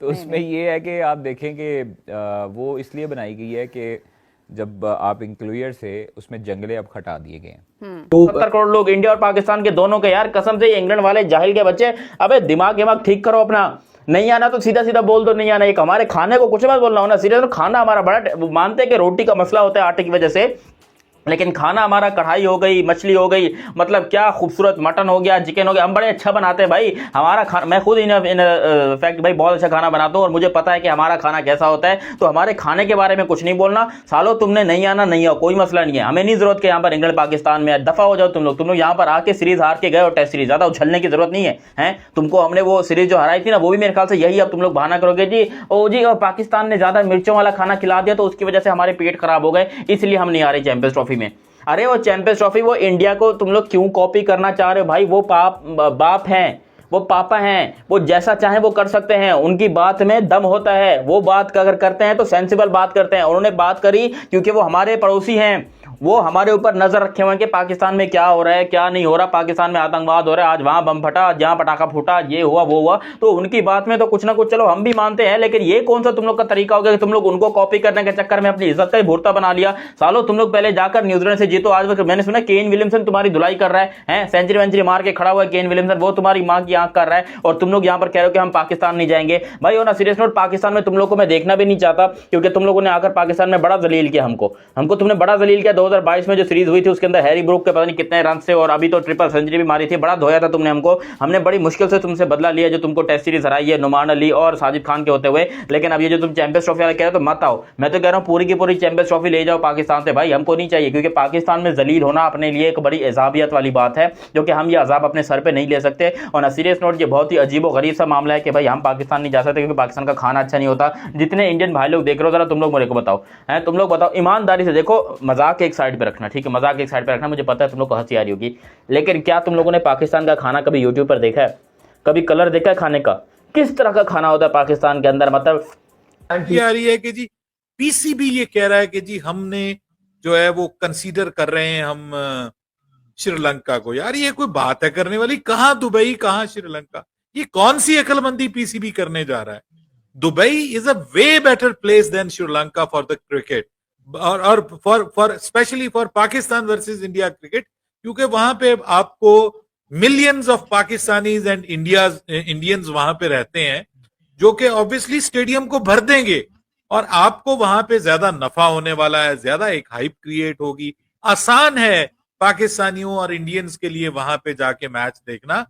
तो उसमें ये है कि आप देखें कि वो इसलिए बनाई गई है कि जब आप इंक्लूयर से उसमें जंगले अब हटा दिए गए हैं। 70 करोड़ लोग इंडिया और पाकिस्तान के दोनों के, यार कसम से इंग्लैंड वाले जाहिल के बच्चे, अबे दिमाग ठीक करो अपना, नहीं आना तो सीधा सीधा बोल दो नहीं आना। एक हमारे खाने को कुछ मत बोलना हो ना, सीरियस। तो खाना हमारा बड़ा, मानते हैं कि रोटी का मसला होता है आटे की वजह से, लेकिन खाना हमारा कढ़ाई हो गई, मछली हो गई, मतलब क्या खूबसूरत मटन हो गया, चिकन हो गया, हम बड़े अच्छा बनाते हैं भाई हमारा खाना। मैं खुद इन फैक्ट भाई बहुत अच्छा खाना बनाता हूँ और मुझे पता है कि हमारा खाना कैसा होता है। तो हमारे खाने के बारे में कुछ नहीं बोलना। सालों तुमने नहीं आना, नहीं आओ, कोई मसला नहीं है, हमें नहीं जरूरत कि यहाँ पर इंग्लैंड पाकिस्तान में दफा हो जाओ तुम लोग यहाँ पर आके सीरीज हार के गए और टेस्ट सीरीज, ज्यादा उछलने की जरूरत नहीं है। तुमको हमने वो सीरीज जो हराई थी ना, वो भी मेरे ख्याल से यही अब तुम लोग बहाना करोगे जी और पाकिस्तान ने ज्यादा मिर्चों वाला खाना खिला दिया तो उसकी वजह से हमारे पेट खराब हो गए, इसलिए हम नहीं आ रहे चैंपियंस ट्रॉफी में। अरे वो चैंपियंस ट्रॉफी वो इंडिया को तुम लोग क्यों कॉपी करना चाह रहे हो भाई? वो बाप हैं, वो पापा हैं, वो जैसा चाहे वो कर सकते हैं, उनकी बात में दम होता है। वो बात अगर करते हैं तो सेंसिबल बात करते हैं। उन्होंने बात करी क्योंकि वो हमारे पड़ोसी हैं, वो हमारे ऊपर नजर रखे हुए हैं कि पाकिस्तान में क्या हो रहा है, क्या नहीं हो रहा, पाकिस्तान में आतंकवाद हो रहा है, आज वहां बम फटा, आज यहाँ पटाखा फूटा, ये हुआ वो हुआ। तो उनकी बात में तो कुछ ना कुछ चलो हम भी मानते हैं, लेकिन ये कौन सा तुम लोग का तरीका हो गया कि तुम लोग उनको कॉपी करने के चक्कर में अपनी इज्जत का ही भूरता बना लिया। सालों तुम लोग पहले जाकर न्यूजीलैंड से जीतो, आज मैंने सुना केन विलियमसन तुम्हारी धुलाई कर रहा है, सेंचुरी वेंचुरी मार के खड़ा हुआ है केन विलियमसन, वो तुम्हारी मां की आंख कर रहा है, और तुम लोग यहाँ पर कह रहे हो कि हम पाकिस्तान नहीं जाएंगे। भाई हो ना सीरियस नोट, पाकिस्तान में तुम लोग को मैं देखना भी नहीं चाहता, क्योंकि तुम लोगों ने आकर पाकिस्तान में बड़ा जलील किया हमको तुमने बड़ा जलील किया। 2022 में जो सीरीज हुई थी उसके अंदर हैरी ब्रूक के पता नहीं कितने रन से, और अभी तो ट्रिपल सेंचुरी भी मारी थी, बड़ा धोया था तुमने हमने बड़ी मुश्किल से तुमसे बदला लिया जो तुमको टेस्ट सीरीज हराई है नुमान अली और साजिद खान के होते हुए। लेकिन अब ये जो तुम चैंपियंस ट्रॉफी वाला कह रहे हो तो मत आओ, मैं तो कह रहा हूँ पूरी की पूरी चैंपियंस ट्रॉफी ले जाओ पाकिस्तान से, भाई हमको नहीं चाहिए, क्योंकि पाकिस्तान में जलील होना अपने लिए एक बड़ी एजाबियत वाली बात है, जो कि हम ये अजाब अपने सर पे नहीं ले सकते। और सीरियस नोट, ये बहुत ही अजीब और गरीब सा मामला है कि भाई हम पाकिस्तान नहीं जा सकते क्योंकि पाकिस्तान का खाना अच्छा नहीं होता। जितने इंडियन भाई लोग देख रहे हो जरा तुम लोग मेरे को बताओ, हैं तुम लोग बताओ ईमानदारी से, देखो मजाक एक साइड पे रखना, ठीक है, मजाक एक साइड पे रखना, मुझे पता है तुम लोग को हंसी आ रही होगी, लेकिन क्या तुम लोगों ने पाकिस्तान का खाना कभी यूट्यूब पर देखा है? कभी कलर देखा है खाने का? किस तरह का खाना होता है पाकिस्तान के अंदर? मतलब आ रही है कि जी पीसीबी ये कह रहा है कि जी हमने जो है वो कंसीडर कर रहे हैं हम श्रीलंका को। यार ये कोई बात है करने वाली? कहां दुबई, कहां श्रीलंका? ये कौन सी अक्लमंदी पीसीबी करने जा रहा है? Dubai is a way better place than Sri Lanka for the cricket, और for specially for Pakistan versus India cricket, क्योंकि वहां पे आपको millions of Pakistanis and Indians वहां पे रहते हैं, जो कि ऑब्वियसली स्टेडियम को भर देंगे, और आपको वहां पे ज्यादा नफा होने वाला है, ज्यादा एक हाइप क्रिएट होगी। आसान है पाकिस्तानियों और इंडियंस के लिए वहां पे जाके मैच देखना,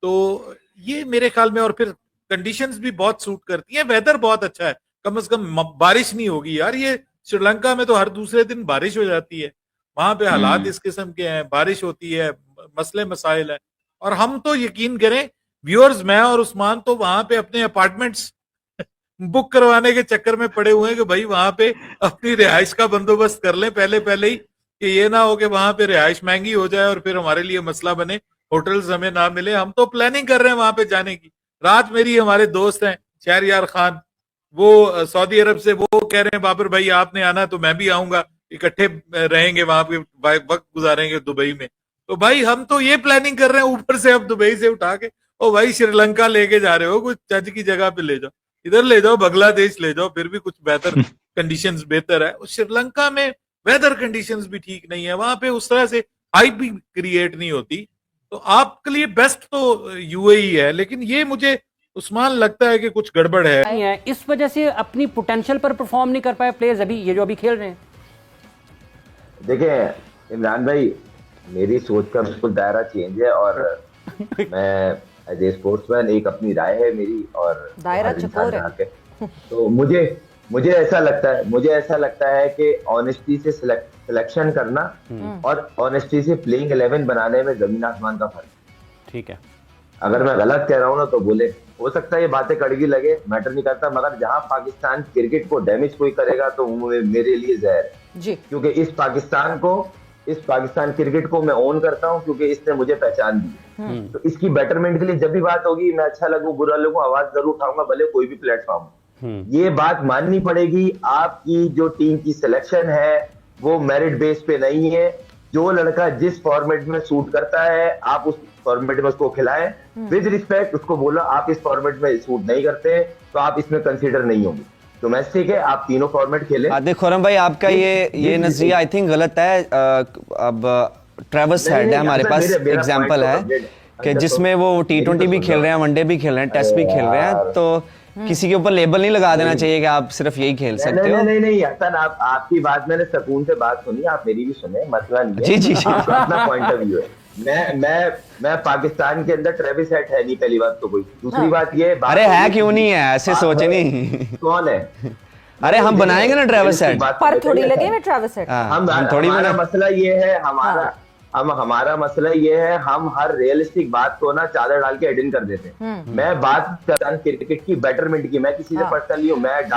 तो ये मेरे ख्याल में, और फिर कंडीशंस भी बहुत सूट करती हैं, वेदर बहुत अच्छा है, कम से कम बारिश नहीं होगी। यार ये श्रीलंका में तो हर दूसरे दिन बारिश हो जाती है, वहां पे हालात इस किस्म के हैं, बारिश होती है, मसले मसाइल है, और हम तो यकीन करें व्यूअर्स, मैं और उस्मान तो वहां पे अपने अपार्टमेंट्स बुक करवाने के चक्कर में पड़े हुए हैं कि भाई वहां पे अपनी रिहाइश का बंदोबस्त कर लें पहले ही, कि ये ना हो कि वहां पे रिहाइश महंगी हो जाए और फिर हमारे लिए मसला बने, होटल्स हमें ना मिले। हम तो प्लानिंग कर रहे हैं वहां पे जाने की। रात मेरी हमारे दोस्त हैं शहरयार खान, वो सऊदी अरब से, वो कह रहे हैं बाबर भाई आपने आना तो मैं भी आऊंगा, इकट्ठे रहेंगे वहां पे, वक्त गुजारेंगे दुबई में। तो भाई हम तो ये प्लानिंग कर रहे हैं, ऊपर से अब दुबई से उठा के ओ भाई श्रीलंका लेके जा रहे हो, कुछ चज की जगह पे ले जाओ, इधर ले जाओ, बांग्लादेश ले जाओ, फिर भी कुछ बेहतर कंडीशंस बेहतर है। श्रीलंका में वेदर कंडीशंस भी ठीक नहीं है, वहां पे उस तरह से हाइप भी क्रिएट नहीं होती, तो आपके लिए बेस्ट तो यूएई है। लेकिन ये मुझे उस्मान लगता है कि कुछ गड़बड़ है, इस वजह से अपनी पोटेंशियल पर परफॉर्म नहीं कर पाए प्लेयर्स अभी, ये जो अभी खेल रहे हैं। देखिए इमरान भाई, मेरी सोच का बिल्कुल दायरा चेंज है, और मैं एज ए स्पोर्ट्समैन एक अपनी राय है मेरी, और दायरा चकोर है। तो मुझे ऐसा लगता है कि ऑनेस्टी से सिलेक्शन करना और ऑनेस्टी से प्लेइंग 11 बनाने में जमीन आसमान का फर्क। ठीक है, अगर मैं गलत कह रहा हूं ना तो बोले, हो सकता है ये बातें कड़गी लगे, मैटर नहीं करता, मगर जहां पाकिस्तान क्रिकेट को डैमेज कोई करेगा तो मेरे लिए जहर है जी, क्योंकि इस पाकिस्तान क्रिकेट को मैं ओन करता हूं, क्योंकि इसने मुझे पहचान दी। तो इसकी बेटरमेंट के लिए जब भी बात होगी, मैं अच्छा लगूं बुरा लगूं, आवाज जरूर उठाऊंगा, भले कोई भी प्लेटफॉर्म। ये बात माननी पड़ेगी, आपकी जो टीम की सिलेक्शन है वो मेरिट बेस पे नहीं है। जो लड़का जिस फॉर्मेट में सूट करता है, आप उस फॉर्मेट में उसको खिलाएं, विद रिस्पेक्ट उसको बोलो आप इस फॉर्मेट में सूट नहीं करते तो आप इसमें कंसीडर नहीं होंगे। डोमेस्टिक है, आप तीनों फॉर्मेट खेलें। देखो खुरम भाई, आपका ये नजरिया आई थिंक गलत है। अब ट्रेविस हेड है हमारे पास, एग्जांपल है कि जिसमें वो T20 भी खेल रहे हैं, वनडे भी खेल रहे हैं, टेस्ट भी खेल रहे हैं, तो किसी के ऊपर लेबल नहीं लगा देना चाहिए कि आप सिर्फ यही खेल सकते हो। नहीं हसन, आपकी बात मैंने सुकून से बात सुनी, आप मेरी भी सुने, मसला नहीं है। जी आपका अपना पॉइंट ऑफ व्यू है। मैं पाकिस्तान के अंदर ट्रेविस हेड है नहीं, पहली बात तो कोई। दूसरी बात ये, अरे है क्यों नहीं है, ऐसे सोचे नहीं। कौन है? अरे हम बनाएंगे ना ट्रेविस हेड, पर थोड़ी लगे में ट्रेविस हेड। हम थोड़ी, हमारा मसला ये है, हमारा मसला ये है, हम हर रियलिस्टिक बात को ना चादर डाल के एडिन कर देते हैं। मैं बात कर रहा हूं क्रिकेट की बेटरमेंट की, मैं किसी से पर्सनली हूं, मैं